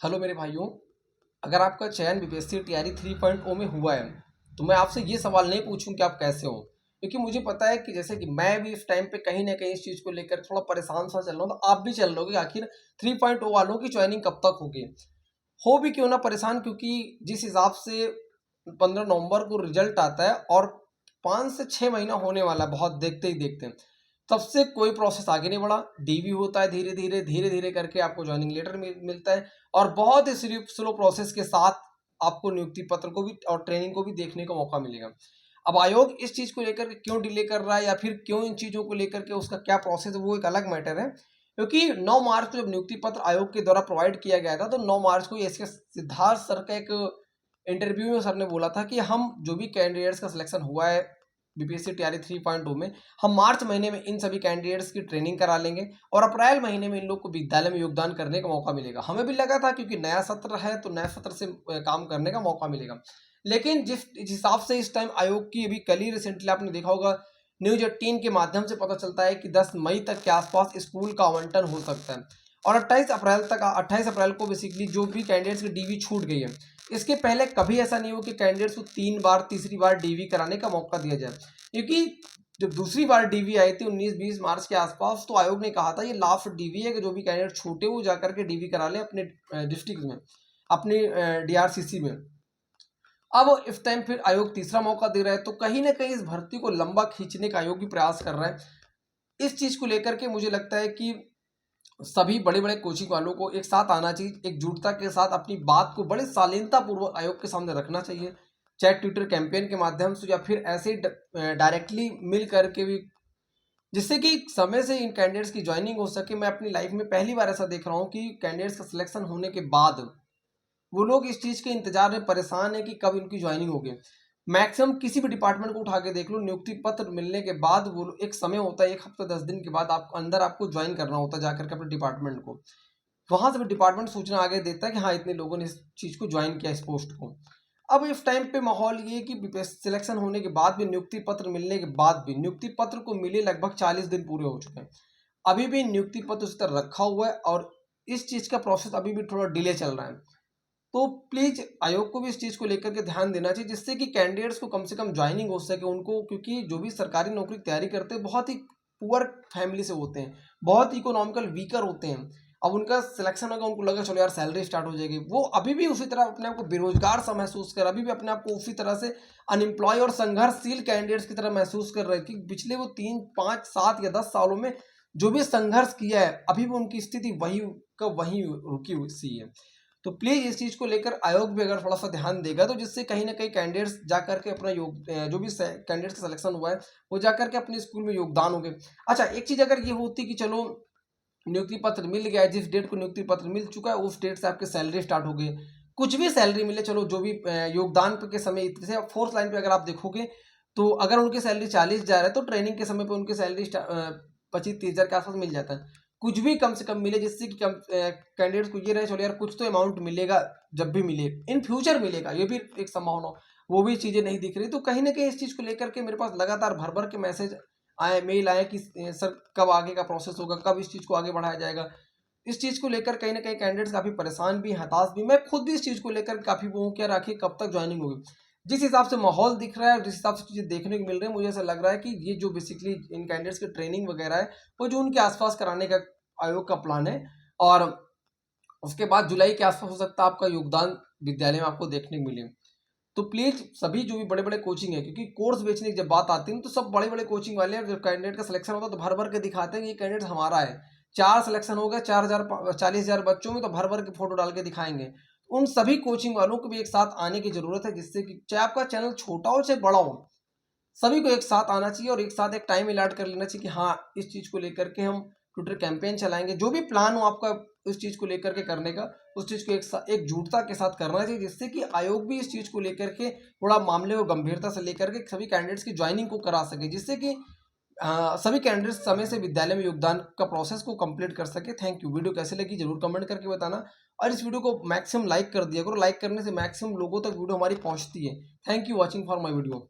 Hello मेरे भाइयों। अगर आपका चयन बीपीएससी टीआरई 3.0 में हुआ है तो मैं आपसे ये सवाल नहीं पूछूं कि आप कैसे हो, क्योंकि मुझे पता है कि जैसे कि मैं भी इस टाइम पे कहीं ना कहीं इस चीज़ को लेकर थोड़ा परेशान सा चल रहा हूँ, तो आप भी चल रहे हो कि आखिर 3.0 वालों की ज्वाइनिंग कब तक होगी। हो भी क्यों ना परेशान, क्योंकि जिस हिसाब से 15 नवंबर को रिजल्ट आता है और 5 से 6 महीना होने वाला है, बहुत देखते ही देखते तब से कोई प्रोसेस आगे नहीं बढ़ा। डीवी होता है, धीरे धीरे करके आपको ज्वाइनिंग लेटर मिलता है और बहुत ही स्लो प्रोसेस के साथ आपको नियुक्ति पत्र को भी और ट्रेनिंग को भी देखने का मौका मिलेगा। अब आयोग इस चीज को लेकर के क्यों डिले कर रहा है या फिर क्यों इन चीजों को लेकर के उसका क्या प्रोसेस है, वो एक अलग मैटर है। क्योंकि 9 मार्च को जब नियुक्ति पत्र आयोग के द्वारा प्रोवाइड किया गया था, तो 9 मार्च को इसके सिद्धार्थ सर का एक इंटरव्यू में सर ने बोला था कि हम जो भी कैंडिडेट्स का सिलेक्शन हुआ है बीपीएससी टीआरई 3.0 में, हम मार्च महीने में इन सभी कैंडिडेट्स की ट्रेनिंग करा लेंगे और अप्रैल महीने में इन लोग को विद्यालय में योगदान करने का मौका मिलेगा। हमें भी लगा था क्योंकि नया सत्र है तो नया सत्र से काम करने का मौका मिलेगा। लेकिन जिस हिसाब से इस टाइम आयोग की अभी कल ही रिसेंटली आपने देखा होगा, न्यूज 18 के माध्यम से पता चलता है कि 10 मई तक के आसपास स्कूल का आवंटन हो सकता है और 28 अप्रैल को बेसिकली जो भी कैंडिडेट्स की डीवी छूट गई है, इसके पहले कभी ऐसा नहीं हो कि कैंडिडेट्स को 3 बार तीसरी बार डीवी कराने का मौका दिया जाए। क्योंकि जब दूसरी बार डीवी आई थी 19-20 मार्च के आसपास, तो आयोग ने कहा था ये लास्ट डीवी है कि जो भी कैंडिडेट छूटे वो जाकर के डीवी करा ले अपने डिस्ट्रिक्ट में, अपनी डीआरसीसी में। अब इस टाइम फिर आयोग तीसरा मौका दे रहा है, तो कहीं ना कहीं इस भर्ती को लंबा खींचने का आयोग भी प्रयास कर रहा है। इस चीज को लेकर के मुझे लगता है कि सभी बड़े बड़े कोचिंग वालों को एक साथ आना चाहिए, एकजुटता के साथ अपनी बात को बड़े शालीनता पूर्वक आयोग के सामने रखना चाहिए, चाहे ट्विटर कैंपेन के माध्यम से या फिर ऐसे डायरेक्टली मिल करके भी, जिससे कि समय से इन कैंडिडेट्स की ज्वाइनिंग हो सके। मैं अपनी लाइफ में पहली बार ऐसा देख रहा हूँ कि कैंडिडेट्स का सिलेक्शन होने के बाद वो लोग इस चीज़ के इंतजार में परेशान है कि कब इनकी ज्वाइनिंग होगी। मैक्सिमम किसी भी डिपार्टमेंट को उठा के देख लो, नियुक्ति पत्र मिलने के बाद वो एक समय होता है, 1 हफ्ते 10 दिन के बाद आप अंदर आपको ज्वाइन करना होता है जाकर के अपने डिपार्टमेंट को। वहां से भी डिपार्टमेंट सूचना आगे देता है कि हाँ इतने लोगों ने इस चीज को ज्वाइन किया, इस पोस्ट को। अब इस टाइम पे माहौल ये कि सिलेक्शन होने के बाद भी, नियुक्ति पत्र मिलने के बाद भी, नियुक्ति पत्र को मिले लगभग 40 दिन पूरे हो चुके हैं, अभी भी नियुक्ति पत्र उस तरह रखा हुआ है और इस चीज का प्रोसेस अभी भी थोड़ा डिले चल रहा है। तो प्लीज आयोग को भी इस चीज को लेकर के ध्यान देना चाहिए, जिससे कि कैंडिडेट्स को कम से कम ज्वाइनिंग हो सके उनको। क्योंकि जो भी सरकारी नौकरी की तैयारी करते हैं बहुत ही पुअर फैमिली से होते हैं, बहुत इकोनॉमिकल वीकर होते हैं। अब उनका सिलेक्शन होगा, उनको लगा चलो यार सैलरी स्टार्ट हो जाएगी, वो अभी भी उसी तरह अपने आप को बेरोजगार सा महसूस कर, अभी भी अपने आप को उसी तरह से अनएम्प्लॉय और संघर्षशील कैंडिडेट्स की तरह महसूस कर रहे हैं कि पिछले वो 3 5 7 या 10 सालों में जो भी संघर्ष किया है, अभी भी उनकी स्थिति वही का वही रुकी हुई है। तो प्लीज इस चीज को लेकर आयोग भी अगर थोड़ा सा ध्यान देगा, तो जिससे कहीं ना कहीं कैंडिडेट्स जाकर के अपना जो भी कैंडिडेट्स का सिलेक्शन हुआ है वो जाकर के अपने स्कूल में योगदान हो गए। अच्छा, एक चीज अगर ये होती कि चलो नियुक्ति पत्र मिल गया है, जिस डेट को नियुक्ति पत्र मिल चुका है उस डेट से आपके सैलरी स्टार्ट हो गई, कुछ भी सैलरी मिले, चलो जो भी योगदान के समय, जैसे फोर्थ लाइन पे अगर आप देखोगे तो अगर उनकी सैलरी 40,000 है तो ट्रेनिंग के समय पे उनकी सैलरी 25-30,000 के आसपास मिल जाता है। कुछ भी कम से कम मिले, जिससे कि कम कैंडिडेट्स को ये रहे चलो यार कुछ तो अमाउंट मिलेगा, जब भी मिले इन फ्यूचर मिलेगा, ये भी एक संभावना हो। वो भी चीजें नहीं दिख रही, तो कहीं ना कहीं इस चीज को लेकर के मेरे पास लगातार भर भर के मैसेज आए, मेल आए कि सर कब आगे का प्रोसेस होगा, कब इस चीज को आगे बढ़ाया जाएगा। इस चीज को लेकर कहीं ना कहीं कैंडिडेट्स काफी परेशान भी, हताश भी, मैं खुद भी इस चीज को लेकर काफी वो हूं कि यार आखिर कब तक ज्वाइनिंग होगी। जिस हिसाब से माहौल दिख रहा है और जिस हिसाब से चीजें देखने को मिल रही है, मुझे ऐसा लग रहा है कि ये जो बेसिकली इन कैंडिडेट्स की ट्रेनिंग वगैरह है वो जून के आसपास कराने का आयोग का प्लान है और उसके बाद जुलाई के आसपास हो सकता है आपका योगदान विद्यालय में आपको देखने को मिले। तो प्लीज सभी जो भी बड़े बड़े कोचिंग है, क्योंकि कोर्स बेचने की जब बात आती है तो सब बड़े बड़े कोचिंग वाले हैं, जब कैंडिडेट का सिलेक्शन होता है तो भर भर के दिखाते हैं कि ये कैंडिडेट हमारा है, 4 सिलेक्शन हो गया, 4,000 40,000 बच्चों में, तो भर भर के फोटो डाल के दिखाएंगे। उन सभी कोचिंग वालों को भी एक साथ आने की जरूरत है, जिससे कि चाहे आपका चैनल छोटा हो चाहे बड़ा हो, सभी को एक साथ आना चाहिए और एक साथ एक टाइम अलॉट कर लेना चाहिए कि हाँ इस चीज को लेकर के हम ट्विटर कैंपेन चलाएंगे। जो भी प्लान हो आपका उस चीज को लेकर के करने का, उस चीज को एकजुटता के साथ करना चाहिए, जिससे कि आयोग भी इस चीज को लेकर के थोड़ा मामले को गंभीरता से लेकर के सभी कैंडिडेट्स की ज्वाइनिंग को करा सके, जिससे कि सभी कैंडिडेट्स समय से विद्यालय में योगदान का प्रोसेस को कंप्लीट कर सके। Thank you. वीडियो कैसे लगी जरूर कमेंट करके बताना और इस वीडियो को मैक्सिमम लाइक कर दिया करो, लाइक करने से मैक्सिमम लोगों तक वीडियो हमारी पहुंचती है। Thank you watching for my video.